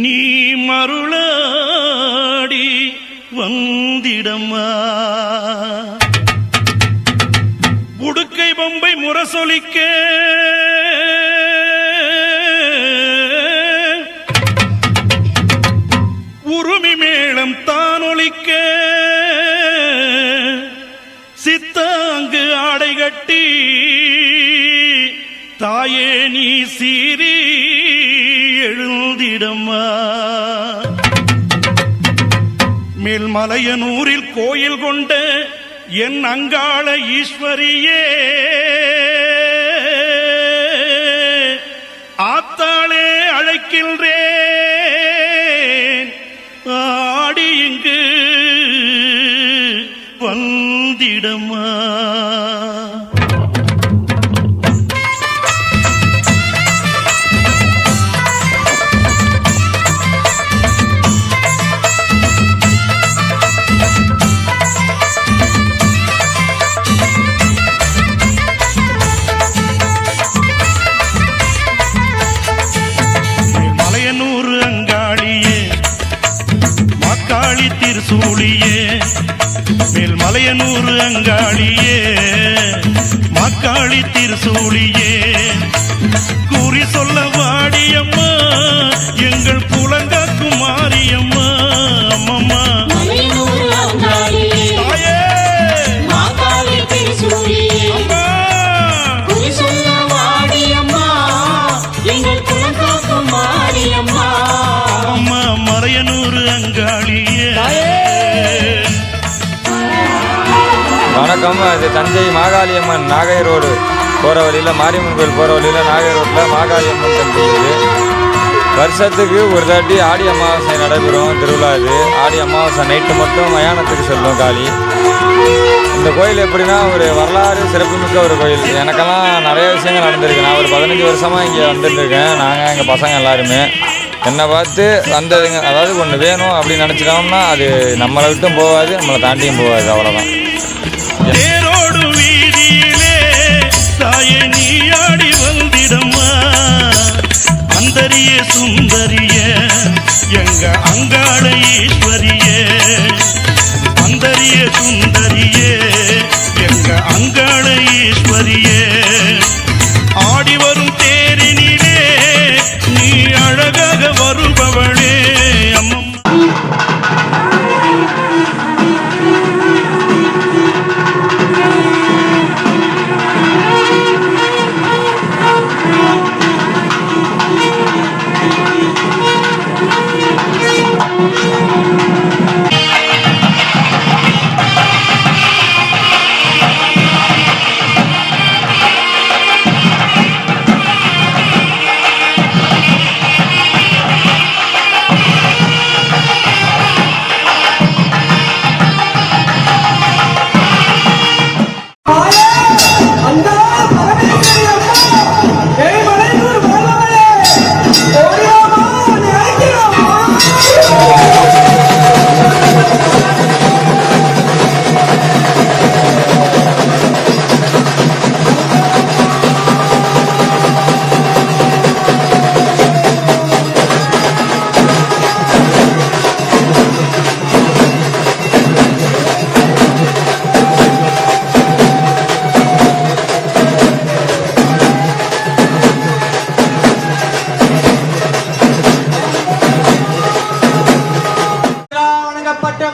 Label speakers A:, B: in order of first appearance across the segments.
A: நீ மருளாடி வந்திடம்மா. உடுக்கை பொம்பை முரசொலிக்க உருமி மேளம் தானொலிக்க சித்தாங்கு ஆடை கட்டி தாயே நீ சீரி எழுந்திடம்மா. மேல்மலையனூரில் கோயில் கொண்ட என் அங்காள ஈஸ்வரியே, ஆத்தாளே அழைக்கின்றேன் ஆடி இங்கு வந்திடம்மா. திருசூழியே மேல்மலையனூர் அங்காளியே மாக்காளி திருசூழியே கூறி சொல்ல வாடியம்மா எங்கள் புலங்காக்கும் மாரியம்மா. அம்மம்மா அம்மா மலையனூர் அங்காளியே.
B: வணக்கம். இது தஞ்சை மாகாளியம்மன் நாகை ரோடு போகிற வழியில், மாரியம்மன் கோயில் போகிற வழியில் நாகை ரோட்டில் மாகாளியம்மன் டெம்பிள். வருஷத்துக்கு ஒரு தாட்டி ஆடி அமாவாசை நடைபெறும் திருவிழா. இது ஆடி அமாவாசை நைட்டு மட்டும் மயானத்துக்கு செல்லும் காளி. இந்த கோயில் எப்படின்னா ஒரு வரலாறு சிறப்புமிக்க ஒரு கோயில். எனக்கெல்லாம் நிறைய விஷயங்கள் நடந்திருக்கு. நான் ஒரு 15 வருஷமாக இங்கே வந்துட்டுருக்கேன். நாங்கள் எங்கள் பசங்க எல்லாருமே என்னை பார்த்து வந்ததுங்க. அதாவது ஒன்று வேணும் அப்படின்னு நினச்சிட்டோம்னா அது நம்மளை விட்டும் போகாது, நம்மளை தாண்டியும் போகாது. அவ்வளோதான்.
A: தேரோடு வீதியிலே தாயே நீ ஆடி வந்திடம்மா. அந்தரிய சுந்தரிய எங்க அங்காள ஈஸ்வரியே, அந்தரிய சுந்தரியே எங்க அங்காள ஈஸ்வரியே, ஆடி வரும் தேரினிலே நீ அழகாக வருபவளே. அம்மா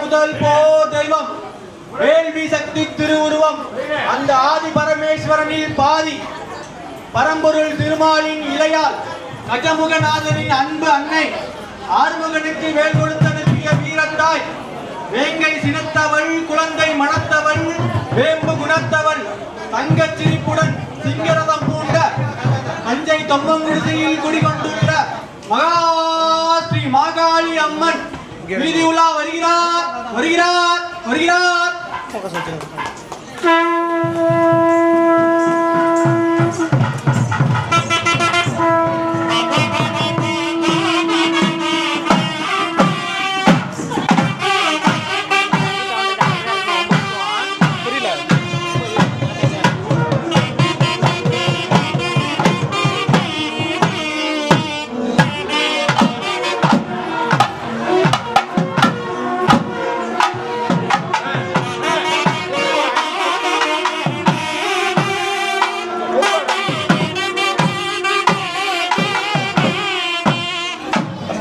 C: முதல் போர் தெய்வம் வேள்வி சக்தி திருவுருவம் அந்த ஆதி பரமேஸ்வரனில் பாதி பரம்பொருள் திருமாலின் இளையால் கஜமுகநாதனின் அன்பு அன்னை ஆறுமுகனுக்கு வேல் கொடுத்து அனுப்பிய வீரத்தாய் வேங்கை சினத்தவள் குழந்தை மணத்தவள் வேம்பு குணத்தவள் தங்கச் சிரிப்புடன் சிங்கரதம் பூண்ட தஞ்சை தொம்மங்குடிசையில் குடிகொண்டுள்ள மகாஸ்ரீ மாகாளி அம்மன் வீதி உலா வருகிறார் வருகிறார் வருகிறார்.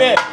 D: தம்பி.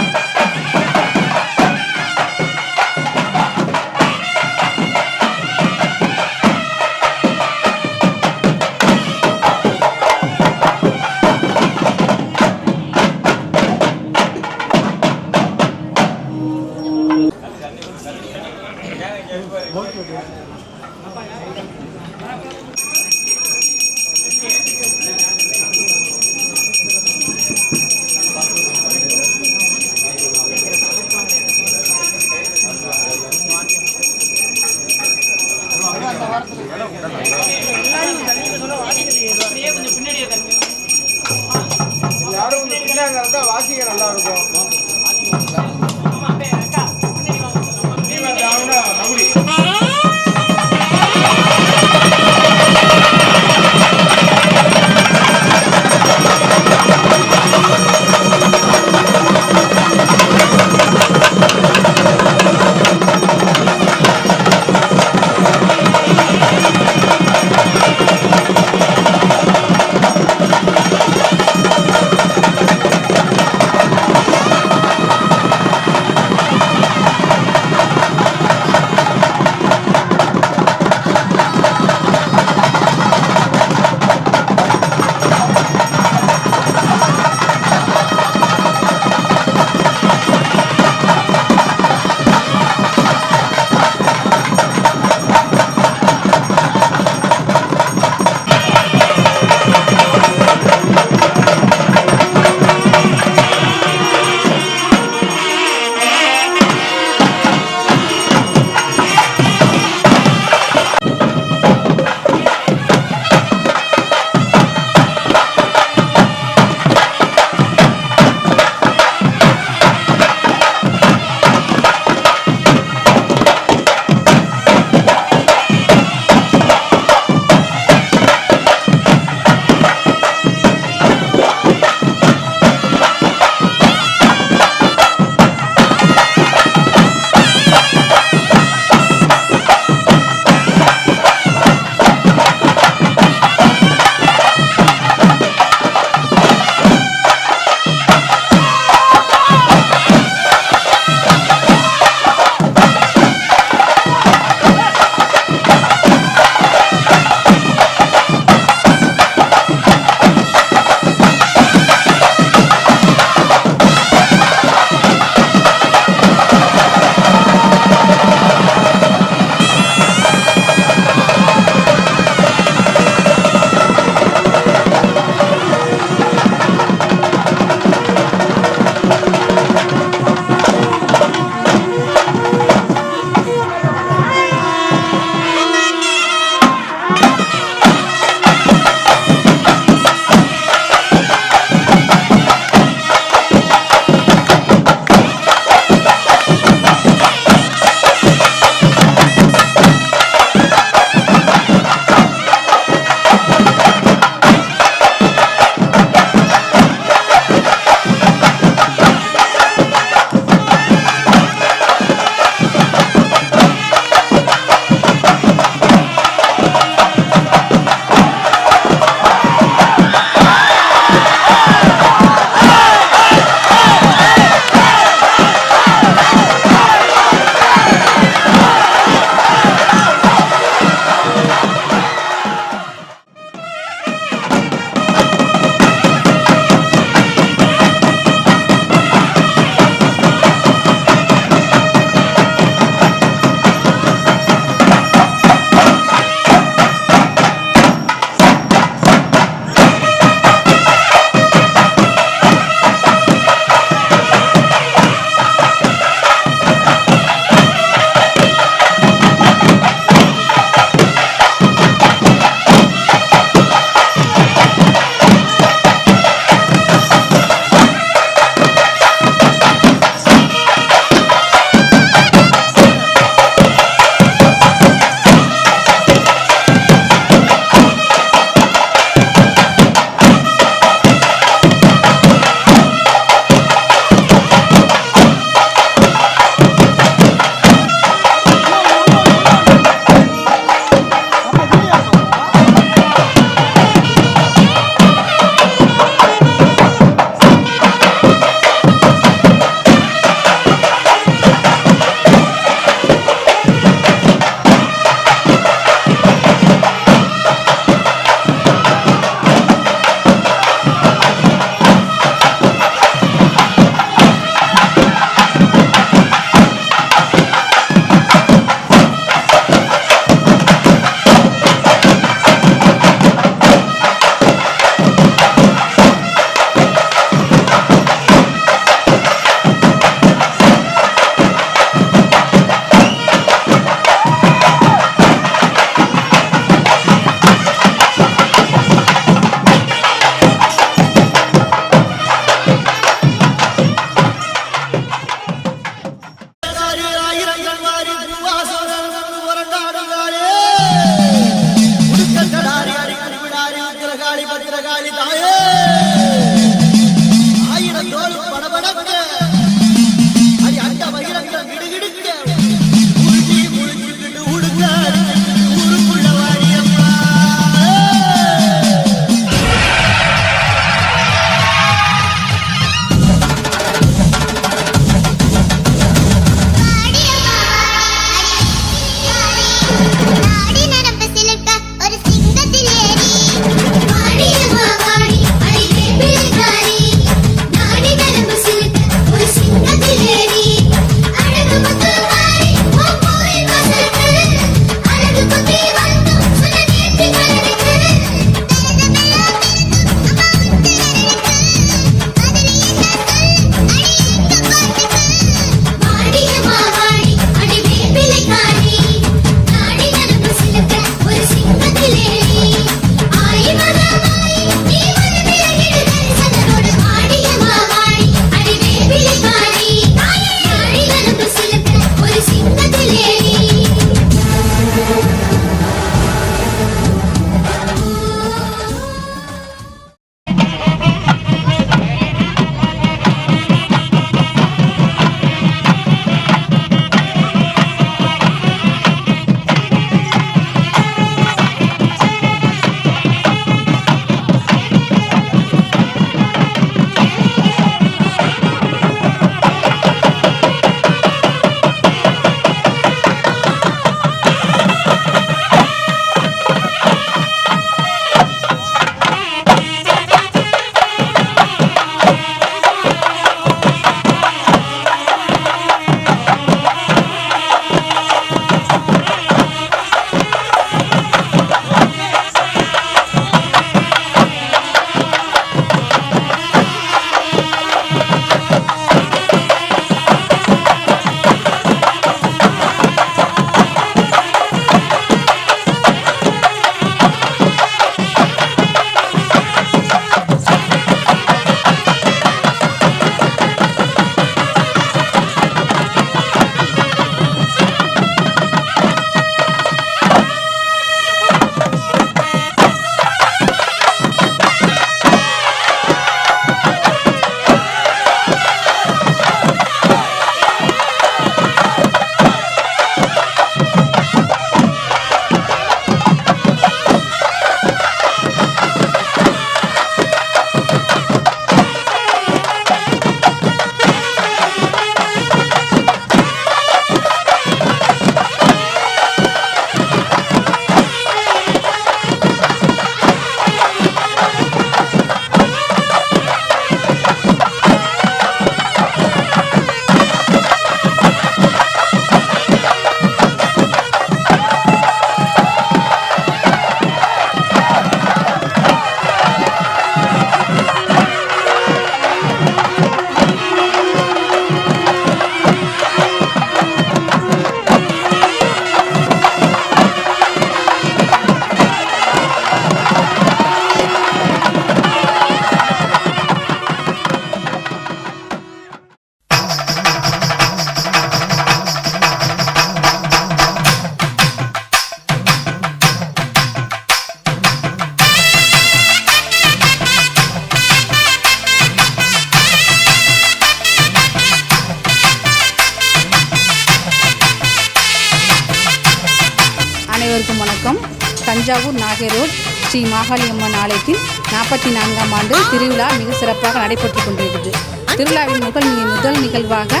D: தஞ்சாவூர் நாகை ரோட் ஸ்ரீ மாகாளியம்மன் ஆலயத்தின் 44ஆம் ஆண்டு திருவிழா மிக சிறப்பாக நடைபெற்று கொண்டிருக்கிறது. திருவிழாவின் முதல் நிகழ்வாக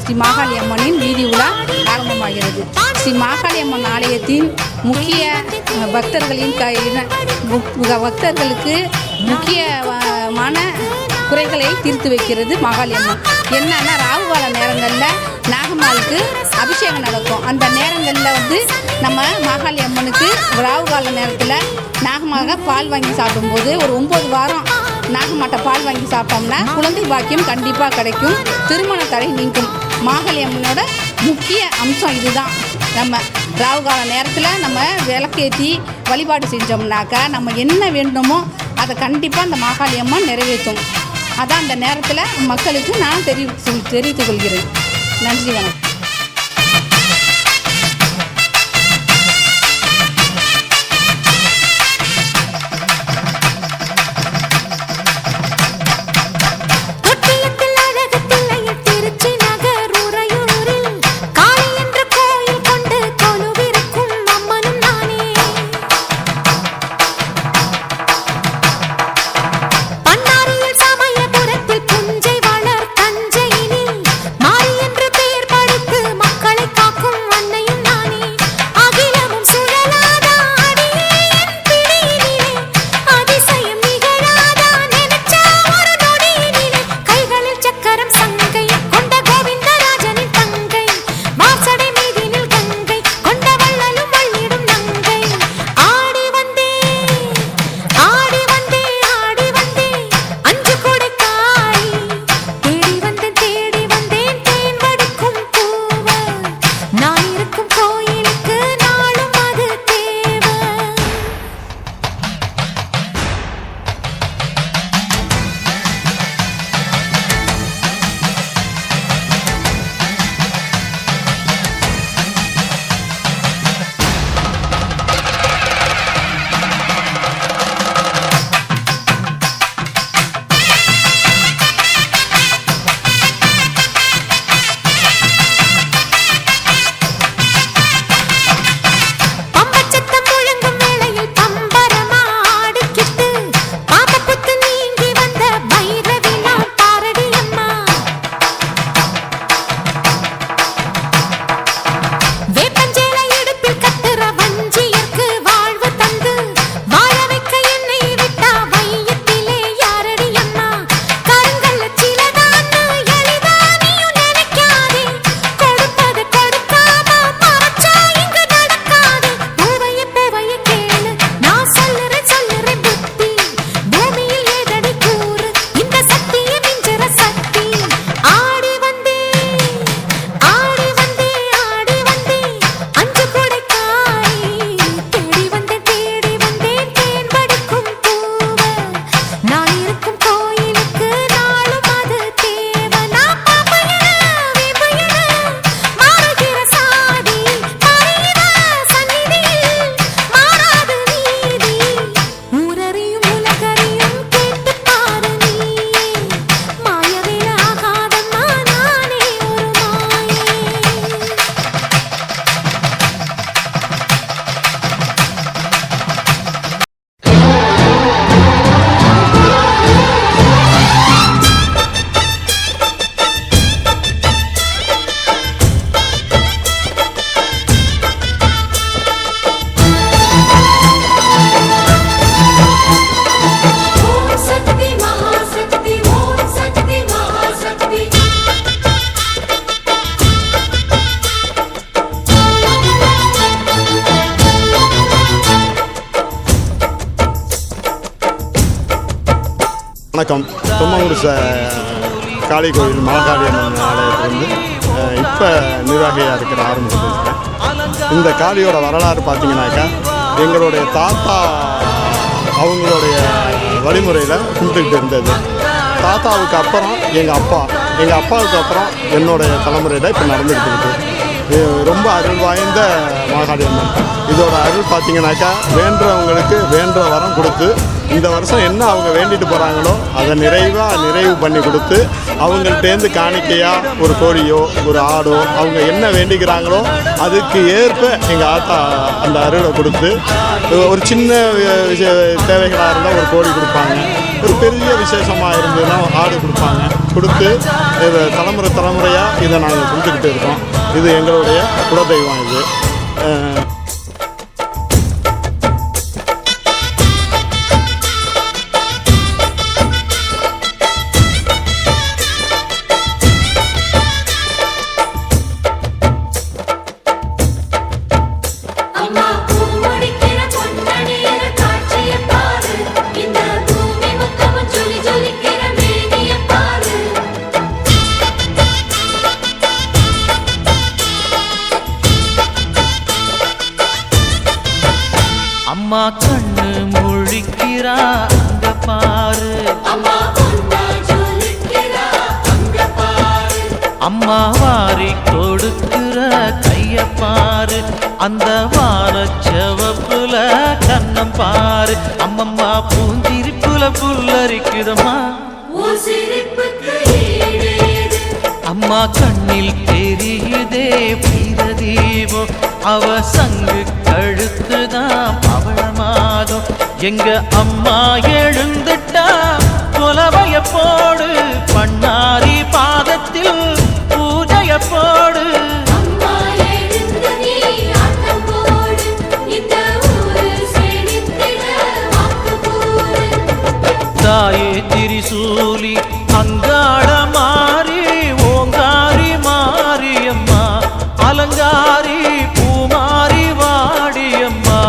D: ஸ்ரீ மாகாளியம்மனின் வீதி உலா ஆரம்பமாகிறது. ஸ்ரீ மாகாளியம்மன் ஆலயத்தின் முக்கிய பக்தர்களுக்கு முக்கியமான குறைகளை தீர்த்து வைக்கிறது மாகாளியம்மன். என்னன்னா ராகுகால நேரங்களில் நாகம்மாளுக்கு அபிஷேகம் நடக்கும். அந்த நேரங்களில் நம்ம மாகாளியம்மனுக்கு ராகுகால நேரத்தில் நாகமாக பால் வாங்கி சாப்பிடும்போது ஒரு 9 வாரம் நாகமாட்டை பால் வாங்கி சாப்பிட்டோம்னா குழந்தை பாக்கியம் கண்டிப்பாக கிடைக்கும், திருமண தடை நீங்கும். மாகாளியம்மனோட முக்கிய அம்சம் இதுதான். நம்ம ராகுகால நேரத்தில் நம்ம விளக்கேற்றி வழிபாடு செஞ்சோம்னாக்கா நம்ம என்ன வேண்டுமோ அதை கண்டிப்பாக அந்த மாகாளியம்மன் நிறைவேற்றும். அதான் அந்த நேரத்தில் மக்களுக்கு நான் தெரிவித்துக் கொள்கிறேன். நன்றி, வணக்கம்.
E: வணக்கம். தொம்மங்கூர் காளி கோயில் மாகாளியம்மன் ஆலயத்துலேருந்து இப்போ நிர்வாகியாக இருக்கிற ஆரம்பிச்சிருக்கேன். இந்த காளியோட வரலாறு பார்த்தீங்கன்னாக்கா எங்களுடைய தாத்தா அவங்களுடைய வழிமுறையில் கும்பிட்டுக்கிட்டு இருந்தது. தாத்தாவுக்கு அப்புறம் எங்கள் அப்பாவுக்கு அப்புறம் என்னுடைய தலைமுறையில் இப்போ நடந்துக்கிட்டு இருக்குது. ரொம்ப அருள் வாய்ந்த மாகாளி அம்மன். இதோட அருள் பார்த்தீங்கன்னாக்கா வேண்டுறவங்களுக்கு வேண்டுற வரம் கொடுத்து இந்த வருஷம் என்ன அவங்க வேண்டிட்டு போகிறாங்களோ அதை நிறைவு பண்ணி கொடுத்து அவங்கள்ட்டேருந்து காணிக்கையாக ஒரு கோழியோ ஒரு ஆடோ அவங்க என்ன வேண்டிக்கிறாங்களோ அதுக்கு ஏற்ப எங்கள் ஆத்தா அந்த அருளை கொடுத்து ஒரு சின்ன தேவைகளாக இருந்தால் ஒரு கோழி கொடுப்பாங்க, ஒரு பெரிய விசேஷமாக இருந்ததுன்னா ஆடு கொடுப்பாங்க. கொடுத்து இதை தலைமுறையாக இதை நாங்கள் கொடுத்துக்கிட்டு இருக்கோம். இது எங்களுடைய குலதெய்வம். இது
F: அம்மா கண்ணு முழிக்கிறா அங்க பாரு, அம்மா வாரி கொடுக்கிற கைய பாரு, அந்த வான செவப்புல கண்ணம் பாரு, அம்மம்மா பூஞ்சிரிப்புல புல்லரிக்குதம்மா, அம்மா கண்ணில் தெரியுதே வீரதீபம், அவ சங்கு கழுத்துதான் பவளமாகும், எங்க அம்மா எழுந்துட்டா கொலவைய போடு, பண்ணாரி பாதத்தில் பூஜைய போடு, தாயே திரிசூலி அங்காள மாறி ஓங்காரி மாரியம்மா, அலங்காரி பூமாரி வாடியம்மா.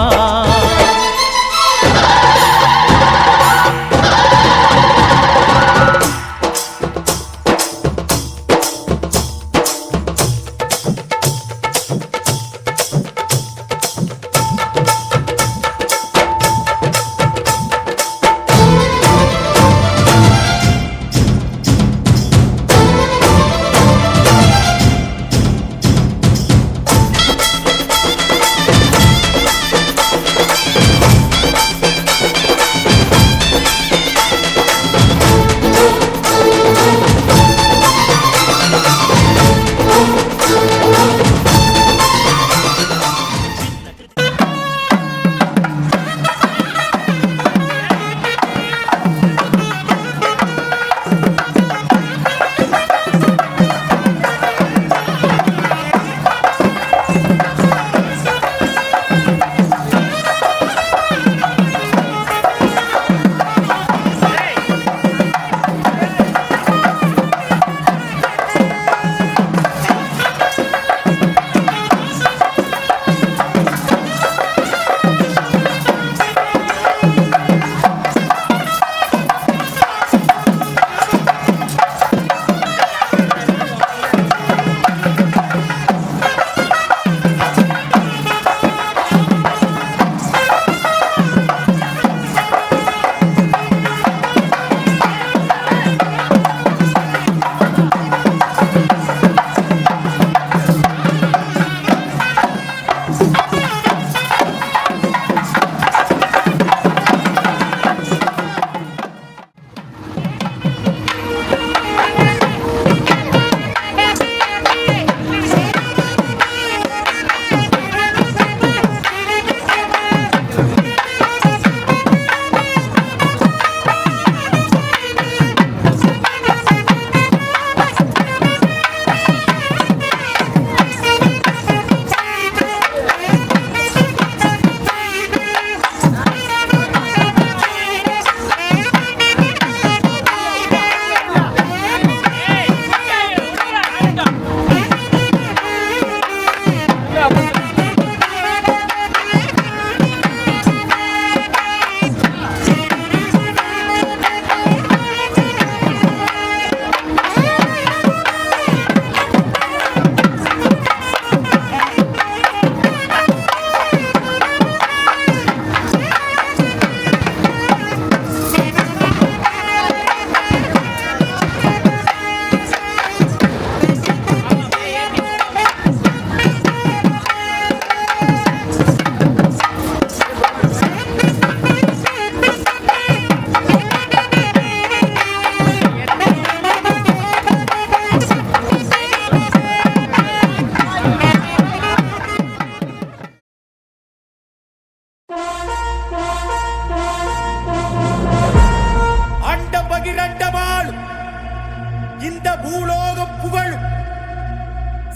G: இந்த பூலோக புகழும்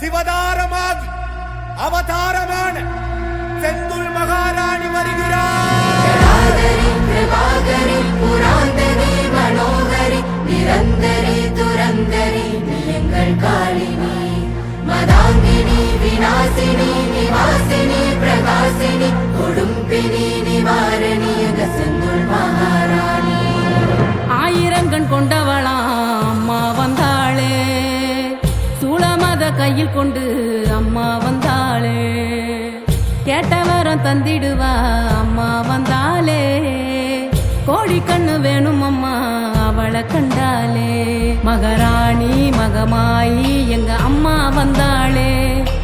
G: சிவதாரமாகி அவதாரமான செந்துள் மகாராணி வருகிறார்.
H: பிரபாகரி புராந்தரி மனோகரி நிரந்தரி துரந்தரி எங்கள் காளினி மதாங்கினி விநாசினி நிவாசினி பிரகாசினி கொடும்பினி நிவாரணி செந்துள் மகாராணி.
D: ஆயிரங்கண் கொண்டவளா அம்மா வந்தாளே, சூளமத கையில் கொண்டு அம்மா வந்தாளே, கேட்டவரம் தந்திடுவா அம்மா வந்தாளே, கோடி கண்ணு வேணும் அம்மா அவளை கண்டாலே. மகாராணி மகமாயி எங்க அம்மா வந்தாளே,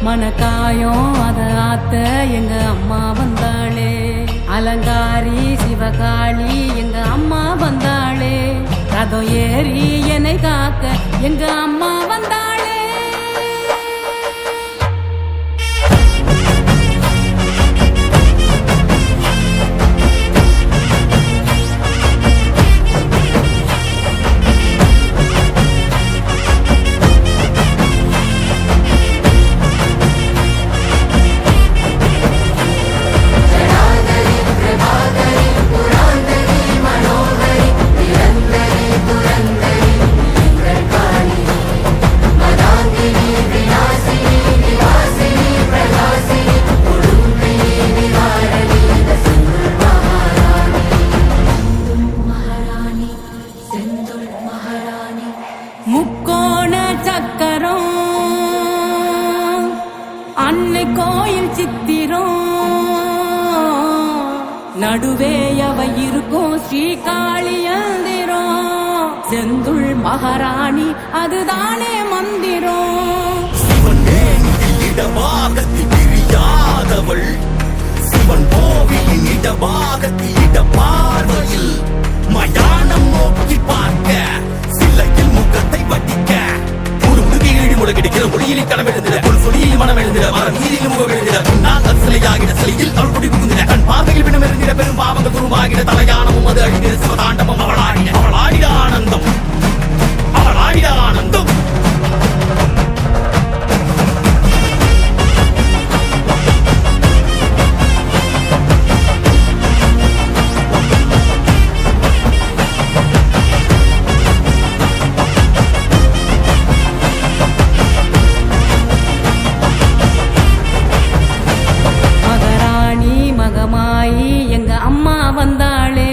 D: மனக்காயம் அத ஆத்த எங்க அம்மா வந்தாளே. அலங்காரி சிவகாளி எங்க அம்மா வந்தாளே, ரதம் ஏறி என்னை காக்க எங்க அம்மா வந்தாளே. முக்கோண சக்கரம் அன்னை கோயில் சித்திரம் நடுவே அவ இருக்கும் ஸ்ரீகாளியந்திரம். செந்துள் மகாராணி அதுதானே மந்திரம்.
G: இடபாகத்தில் பிரியாதவள் சிவன் கோவிலின் இடபாகத்தில் இட பார்வையில் மயானம் நோக்கி பார்க்க சிலையில் முகத்தை வட்டிக்க ஒரு முதுகீழி முழகிடுகிற மொழியிலே கனம் எழுந்திட ஒரு சொலியில் மனம் எழுந்திட மர நீரில் முகம் எழுந்திட நான் சிலையாகிட சிலையில் அவள் குடி புகுந்திட கண் பார்வையில் பின்னம் எழுந்திட பெரும் பாவங்கள் குருவாகிட தலையானமும் அது அழிந்திட சிவதாண்டமும் அவளாடிட ஆனந்தம் அவளாடிட ஆனந்தம்.
D: மகாராணி மகமாயி எங்க அம்மா வந்தாளே,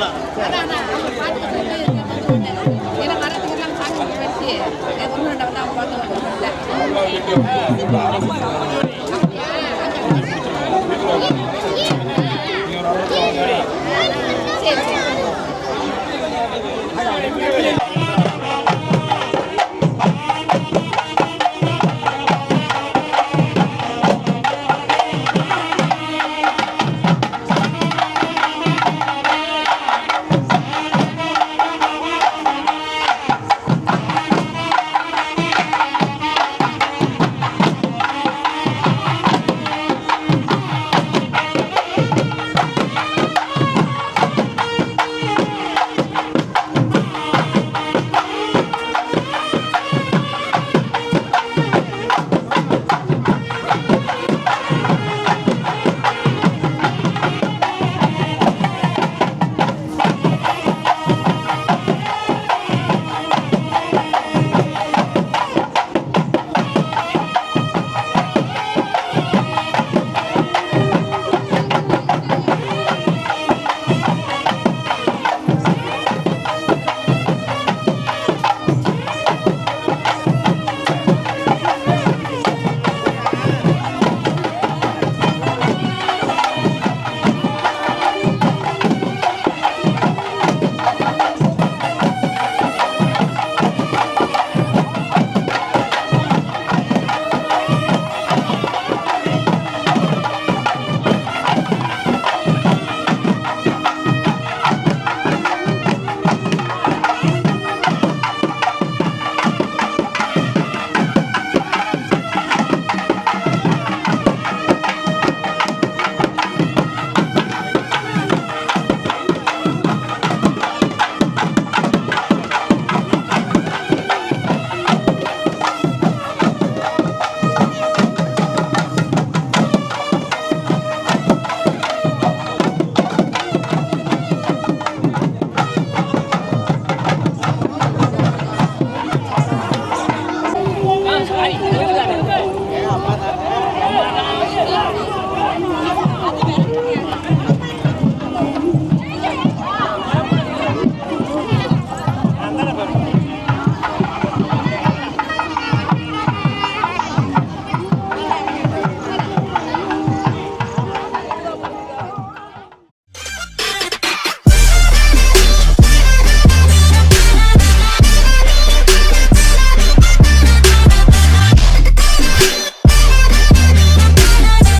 D: அதான் அவங்க பார்த்துட்டு ஏன்னா வரதுக்கெல்லாம் பார்த்து வச்சு ஒன்று ரெண்டாவது அவங்க பார்த்து